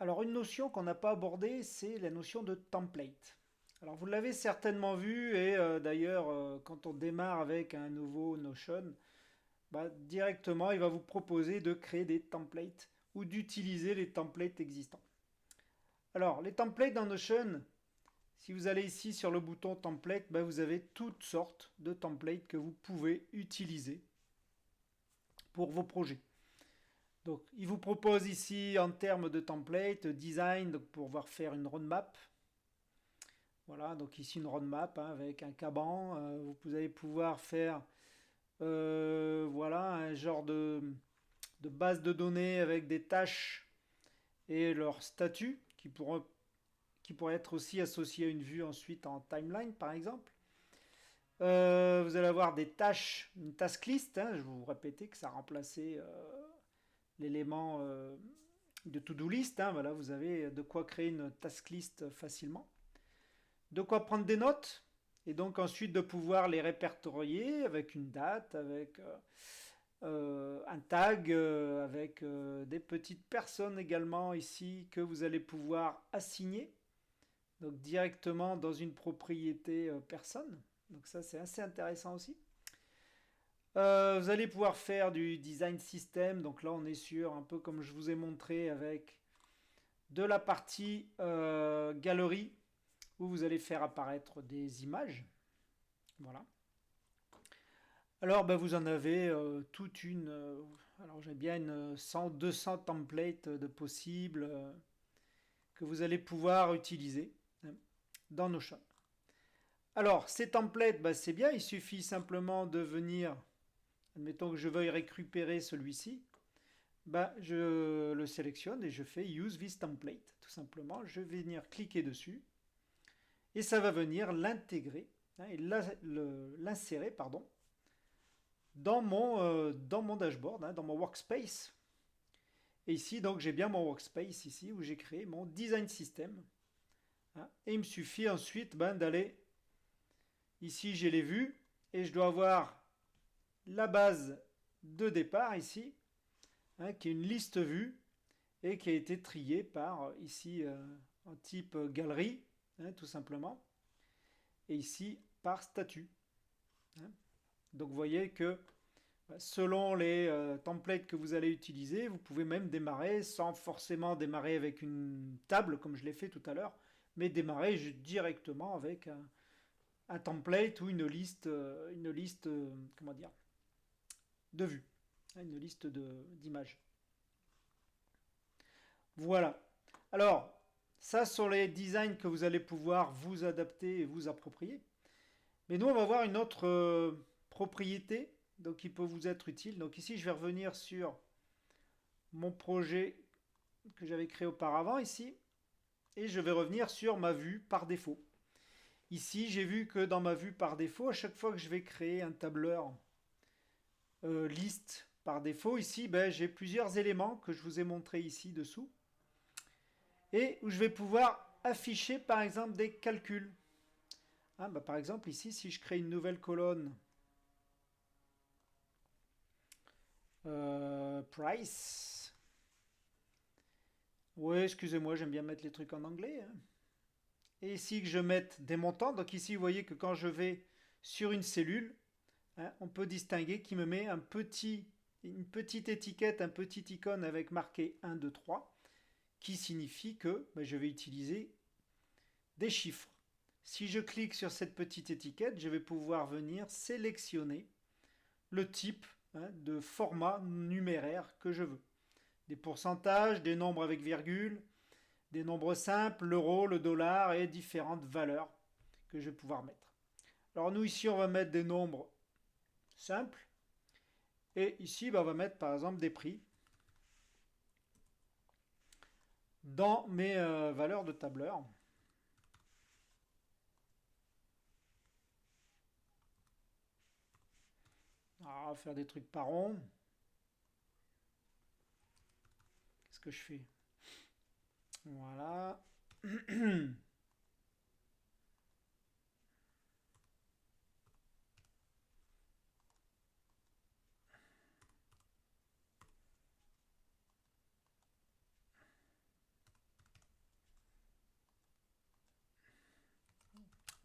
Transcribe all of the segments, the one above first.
Alors une notion qu'on n'a pas abordée, c'est la notion de template. Alors vous l'avez certainement vu et d'ailleurs quand on démarre avec un nouveau Notion, bah, directement il va vous proposer de créer des templates ou d'utiliser les templates existants. Alors les templates dans Notion, si vous allez ici sur le bouton template, bah, vous avez toutes sortes de templates que vous pouvez utiliser pour vos projets. Donc, il vous propose ici en termes de template, design, donc pour pouvoir faire une roadmap. Voilà, donc ici une roadmap hein, avec un Kanban. Vous allez pouvoir faire voilà, un genre de base de données avec des tâches et leurs statuts qui pourraient être aussi associés à une vue ensuite en timeline par exemple. Vous allez avoir des tâches, une task list. Hein, je vais vous répéter que ça a remplacé l'élément de to-do list. Hein, voilà, vous avez de quoi créer une task list facilement. De quoi prendre des notes et donc ensuite de pouvoir les répertorier avec une date, avec un tag, avec des petites personnes également ici que vous allez pouvoir assigner donc directement dans une propriété personne. Donc ça c'est assez intéressant aussi. Vous allez pouvoir faire du design system. Donc là on est sur un peu comme je vous ai montré avec de la partie galerie où vous allez faire apparaître des images. Voilà. Alors, ben, vous en avez toute une. Alors, j'ai bien une 100, 200 templates de possibles que vous allez pouvoir utiliser hein, dans Notion. Alors, ces templates, ben, c'est bien. Il suffit simplement de venir. Admettons que je veuille récupérer celui-ci. Ben, je le sélectionne et je fais Use this template. Tout simplement, je vais venir cliquer dessus et ça va venir l'intégrer hein, et l'insérer pardon, dans mon dashboard, hein, dans mon workspace. Et ici, donc, j'ai bien mon workspace ici où j'ai créé mon design system. Hein, et il me suffit ensuite ben, d'aller ici, j'ai les vues et je dois avoir la base de départ ici, hein, qui est une liste vue et qui a été triée par ici en type galerie, hein, tout simplement, et ici par statut. Hein. Donc vous voyez que selon les templates que vous allez utiliser, vous pouvez même démarrer sans forcément démarrer avec une table comme je l'ai fait tout à l'heure, mais démarrer directement avec un template ou une liste comment dire, de vues, une liste d'images. Voilà. Alors, ça sont les designs que vous allez pouvoir vous adapter et vous approprier. Mais nous, on va voir une autre propriété donc, qui peut vous être utile. Donc ici, je vais revenir sur mon projet que j'avais créé auparavant ici. Et je vais revenir sur ma vue par défaut. Ici, j'ai vu que dans ma vue par défaut, à chaque fois que je vais créer un tableur liste par défaut, ici, ben, j'ai plusieurs éléments que je vous ai montrés ici dessous. Et où je vais pouvoir afficher par exemple des calculs. Ah, bah, par exemple ici, si je crée une nouvelle colonne price. Oui, excusez-moi, j'aime bien mettre les trucs en anglais. Hein. Et ici que je mette des montants. Donc ici, vous voyez que quand je vais sur une cellule, hein, on peut distinguer qui me met une petite étiquette, un petit icône avec marqué 1, 2, 3, qui signifie que ben, je vais utiliser des chiffres. Si je clique sur cette petite étiquette, je vais pouvoir venir sélectionner le type hein, de format numéraire que je veux. Des pourcentages, des nombres avec virgule, des nombres simples, l'euro, le dollar et différentes valeurs que je vais pouvoir mettre. Alors nous ici on va mettre des nombres simples et ici on va mettre par exemple des prix dans mes valeurs de tableur. Alors, on va faire des trucs par rond. Qu'est-ce que je fais? Voilà.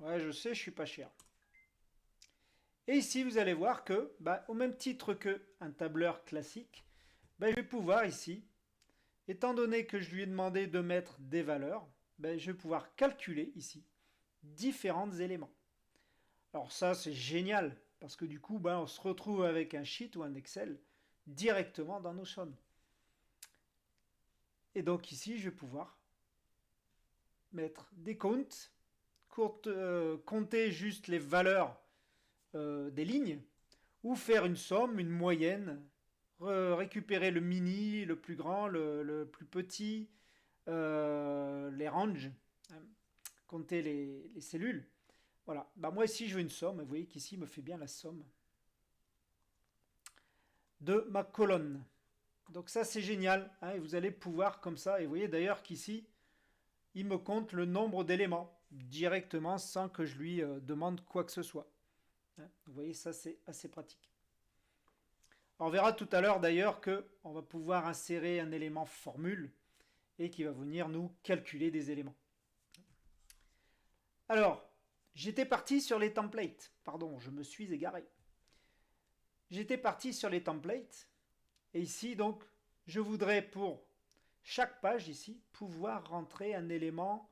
Ouais, je sais, je suis pas cher. Et ici, vous allez voir que, au même titre qu'un tableur classique, je vais pouvoir ici, étant donné que je lui ai demandé de mettre des valeurs, je vais pouvoir calculer ici différents éléments. Alors ça, c'est génial, parce que du coup, on se retrouve avec un sheet ou un Excel directement dans Notion. Et donc ici, je vais pouvoir mettre des comptes, compter juste les valeurs des lignes, ou faire une somme, une moyenne, récupérer le mini, le plus grand, le plus petit, les ranges, hein, compter les cellules. Voilà. Moi ici je veux une somme. Vous voyez qu'ici il me fait bien la somme de ma colonne. Donc ça c'est génial. Hein, et vous allez pouvoir comme ça. Et vous voyez d'ailleurs qu'ici il me compte le nombre d'éléments directement sans que je lui demande quoi que ce soit. Hein, vous voyez ça c'est assez pratique. On verra tout à l'heure d'ailleurs qu'on va pouvoir insérer un élément formule et qui va venir nous calculer des éléments. Alors, j'étais parti sur les templates. Pardon, je me suis égaré. J'étais parti sur les templates. Et ici, donc, je voudrais pour chaque page ici pouvoir rentrer un élément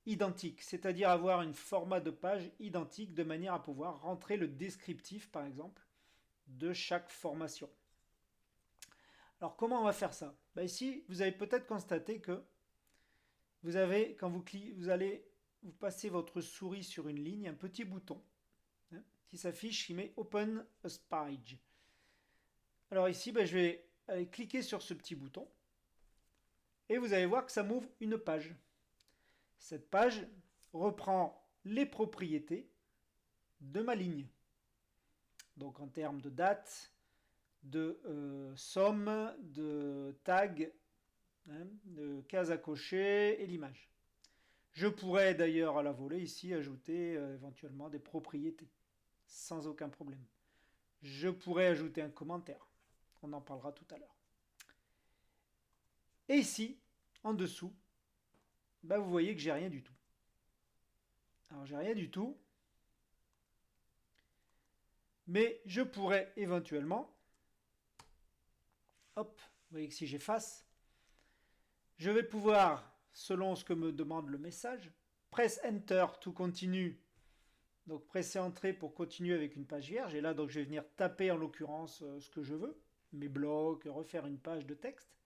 identique, c'est-à-dire avoir un format de page identique de manière à pouvoir rentrer le descriptif, par exemple, de chaque formation. Alors, comment on va faire ça? Ici, vous avez peut-être constaté que vous avez, quand vous passez votre souris sur une ligne, un petit bouton hein, qui s'affiche, qui met Open a Page. Alors ici, je vais aller cliquer sur ce petit bouton et vous allez voir que ça m'ouvre une page. Cette page reprend les propriétés de ma ligne. Donc en termes de date, de somme, de tag, hein, de case à cocher et l'image. Je pourrais d'ailleurs à la volée ici ajouter éventuellement des propriétés, sans aucun problème. Je pourrais ajouter un commentaire. On en parlera tout à l'heure. Et ici, en dessous, vous voyez que j'ai rien du tout. Alors j'ai rien du tout, mais je pourrais éventuellement, hop, vous voyez que si j'efface, je vais pouvoir, selon ce que me demande le message, press Enter to continue. Donc presser Entrée pour continuer avec une page vierge. Et là, donc, je vais venir taper en l'occurrence ce que je veux, mes blocs, refaire une page de texte.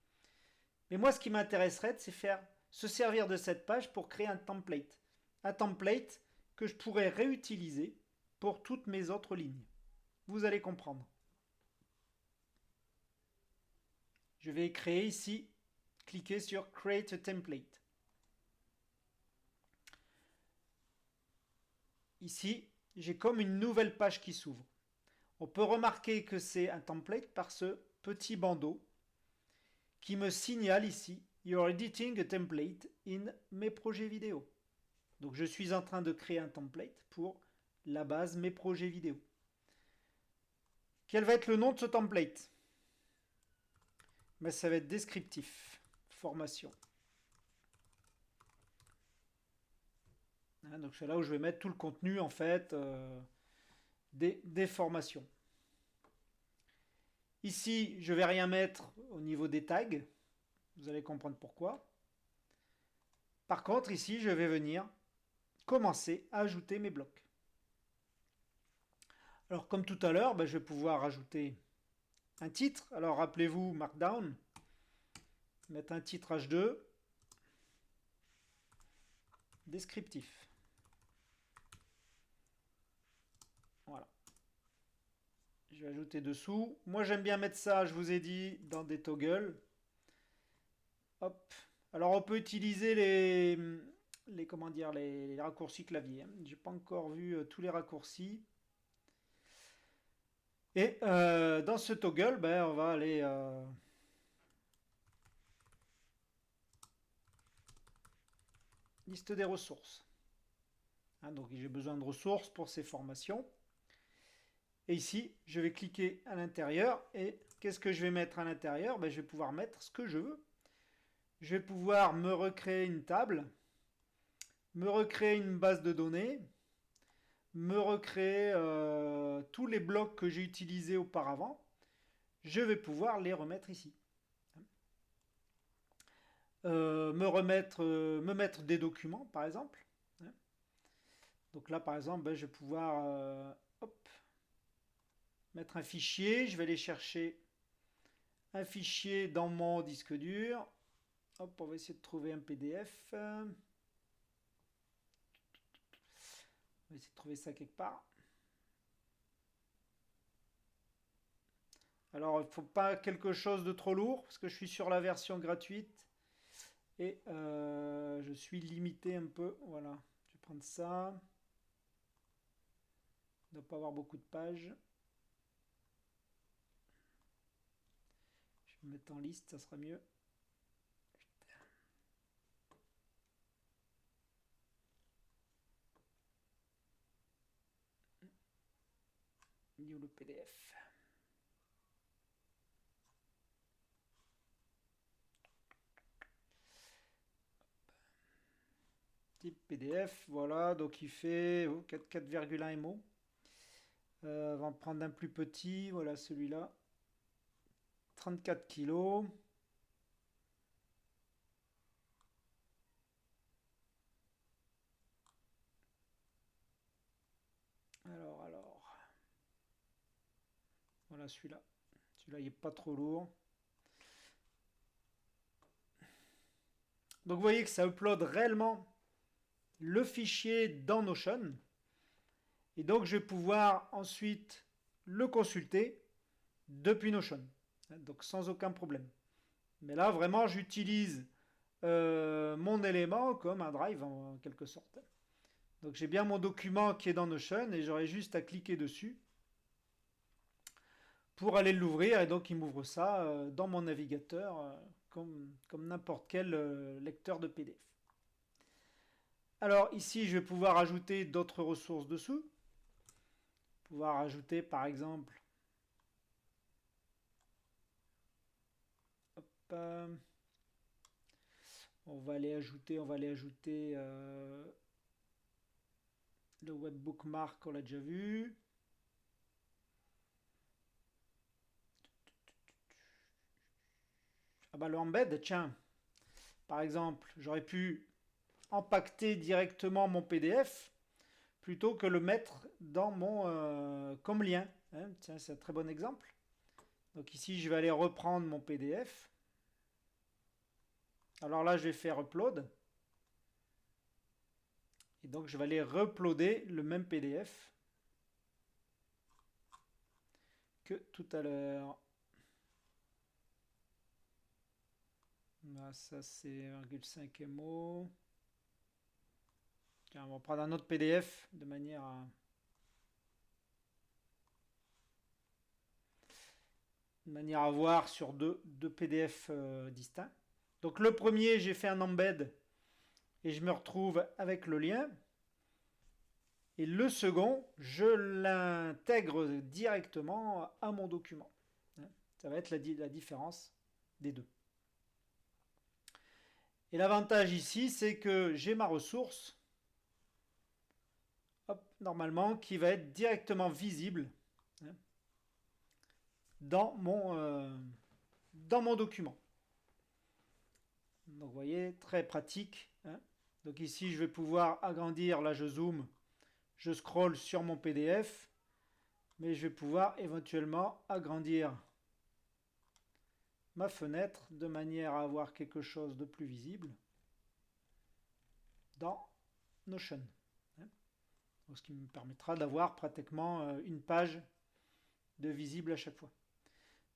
Mais moi, ce qui m'intéresserait, c'est se servir de cette page pour créer un template. Un template que je pourrais réutiliser pour toutes mes autres lignes. Vous allez comprendre. Je vais créer ici, cliquer sur Create a Template. Ici, j'ai comme une nouvelle page qui s'ouvre. On peut remarquer que c'est un template par ce petit bandeau qui me signale ici You're editing a template in mes projets vidéo. Donc je suis en train de créer un template pour la base mes projets vidéo. Quel va être le nom de ce template? Ça va être descriptif, formation. Donc c'est là où je vais mettre tout le contenu en fait des formations. Ici, je ne vais rien mettre au niveau des tags. Vous allez comprendre pourquoi. Par contre, ici, je vais venir commencer à ajouter mes blocs. Alors, comme tout à l'heure, je vais pouvoir ajouter un titre. Alors, rappelez-vous, Markdown. Mettre un titre H2. Descriptif. Voilà. Je vais ajouter dessous. Moi, j'aime bien mettre ça, je vous ai dit, dans des toggles. Hop. Alors, on peut utiliser les raccourcis clavier. J'ai pas encore vu tous les raccourcis. Et dans ce toggle, on va aller liste des ressources. Donc j'ai besoin de ressources pour ces formations. Et ici, je vais cliquer à l'intérieur. Et qu'est-ce que je vais mettre à l'intérieur? Je vais pouvoir mettre ce que je veux. Je vais pouvoir me recréer une table me recréer une base de données, me recréer tous les blocs que j'ai utilisés auparavant. Je vais pouvoir les remettre ici. Me mettre des documents, par exemple. Donc là, par exemple, ben, je vais pouvoir hop, mettre un fichier. Je vais aller chercher un fichier dans mon disque dur. Hop, on va essayer de trouver un PDF. On va essayer de trouver ça quelque part. Alors, il ne faut pas quelque chose de trop lourd, parce que je suis sur la version gratuite. Et je suis limité un peu. Voilà, je vais prendre ça. Il ne doit pas avoir beaucoup de pages. Je vais me mettre en liste, ça sera mieux. New le PDF. Type PDF, voilà, donc il fait 4,1 MO. On va en prendre un plus petit, voilà celui-là. 34 kilos. Alors. Voilà celui-là. Celui-là, il n'est pas trop lourd. Donc vous voyez que ça upload réellement le fichier dans Notion. Et donc je vais pouvoir ensuite le consulter depuis Notion. Donc sans aucun problème. Mais là, vraiment, j'utilise mon élément comme un drive en quelque sorte. Donc j'ai bien mon document qui est dans Notion et j'aurai juste à cliquer dessus pour aller l'ouvrir et donc il m'ouvre ça dans mon navigateur comme n'importe quel lecteur de PDF. Alors ici je vais pouvoir ajouter d'autres ressources dessous. Pouvoir ajouter par exemple hop, on va aller ajouter le web bookmark, on l'a déjà vu. Ah bah le embed, tiens, par exemple, j'aurais pu empaqueter directement mon PDF plutôt que le mettre dans mon comme lien. Hein, tiens, c'est un très bon exemple. Donc ici, je vais aller reprendre mon PDF. Alors là, je vais faire upload. Et donc, je vais aller uploader le même PDF que tout à l'heure. Là, ça, c'est 1,5 MO. Tiens, on va prendre un autre PDF de manière à voir sur deux PDF distincts. Donc le premier, j'ai fait un embed et je me retrouve avec le lien. Et le second, je l'intègre directement à mon document. Ça va être la différence des deux. Et l'avantage ici, c'est que j'ai ma ressource, hop, normalement, qui va être directement visible dans mon document. Donc vous voyez, très pratique. Donc ici, je vais pouvoir agrandir, là je zoome, je scrolle sur mon PDF, mais je vais pouvoir éventuellement agrandir ma fenêtre de manière à avoir quelque chose de plus visible dans Notion. Ce qui me permettra d'avoir pratiquement une page de visible à chaque fois.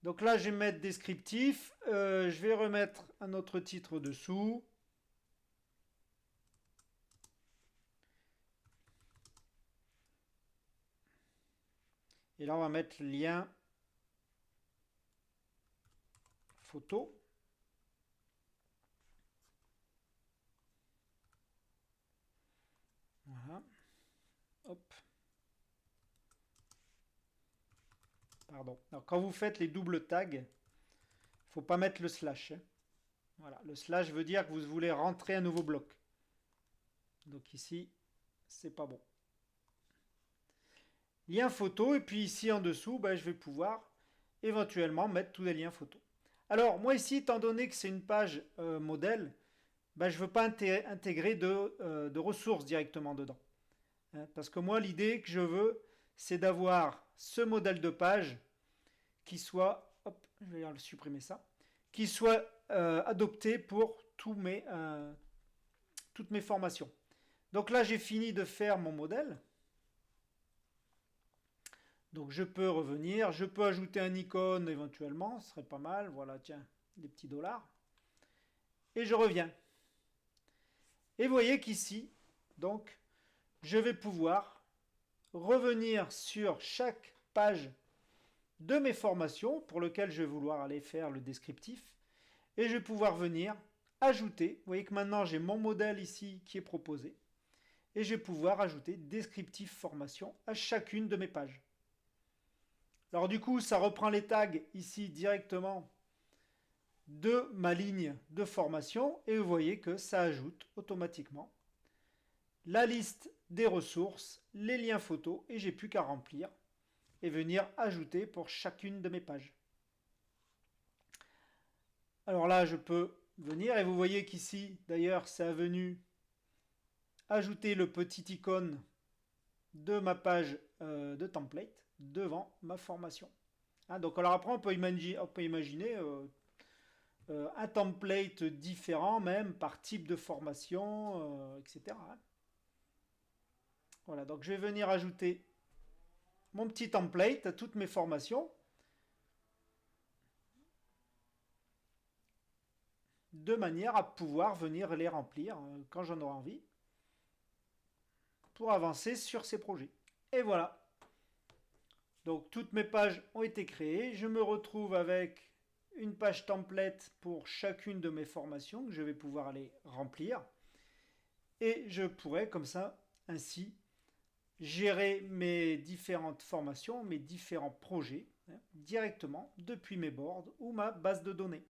Donc là, je vais mettre descriptif. Je vais remettre un autre titre dessous. Et là, on va mettre le lien photo. Voilà. Hop. Pardon. Alors, quand vous faites les doubles tags, il ne faut pas mettre le slash. Voilà. Le slash veut dire que vous voulez rentrer un nouveau bloc. Donc ici, c'est pas bon. Lien photo, et puis ici en dessous, ben, je vais pouvoir éventuellement mettre tous les liens photos. Alors moi ici, étant donné que c'est une page modèle, ben, je ne veux pas intégrer de ressources directement dedans. Hein, parce que moi, l'idée que je veux, c'est d'avoir ce modèle de page qui soit, hop, je vais supprimer ça, qui soit adopté pour toutes mes formations. Donc là, j'ai fini de faire mon modèle. Donc je peux revenir, je peux ajouter un icône éventuellement, ce serait pas mal. Voilà, tiens, des petits dollars. Et je reviens. Et vous voyez qu'ici, donc, je vais pouvoir revenir sur chaque page de mes formations pour lequel je vais vouloir aller faire le descriptif. Et je vais pouvoir venir ajouter. Vous voyez que maintenant j'ai mon modèle ici qui est proposé. Et je vais pouvoir ajouter descriptif formation à chacune de mes pages. Alors du coup, ça reprend les tags ici directement de ma ligne de formation et vous voyez que ça ajoute automatiquement la liste des ressources, les liens photos et j'ai plus qu'à remplir et venir ajouter pour chacune de mes pages. Alors là, je peux venir et vous voyez qu'ici, d'ailleurs, ça a venu ajouter le petit icône de ma page de template devant ma formation. Hein, donc alors après, on peut imaginer un template différent même par type de formation, etc. Hein. Voilà, donc je vais venir ajouter mon petit template à toutes mes formations de manière à pouvoir venir les remplir quand j'en aurai envie pour avancer sur ces projets. Et voilà. Donc toutes mes pages ont été créées. Je me retrouve avec une page template pour chacune de mes formations que je vais pouvoir aller remplir. Et je pourrais comme ça, ainsi, gérer mes différentes formations, mes différents projets, hein, directement depuis mes boards ou ma base de données.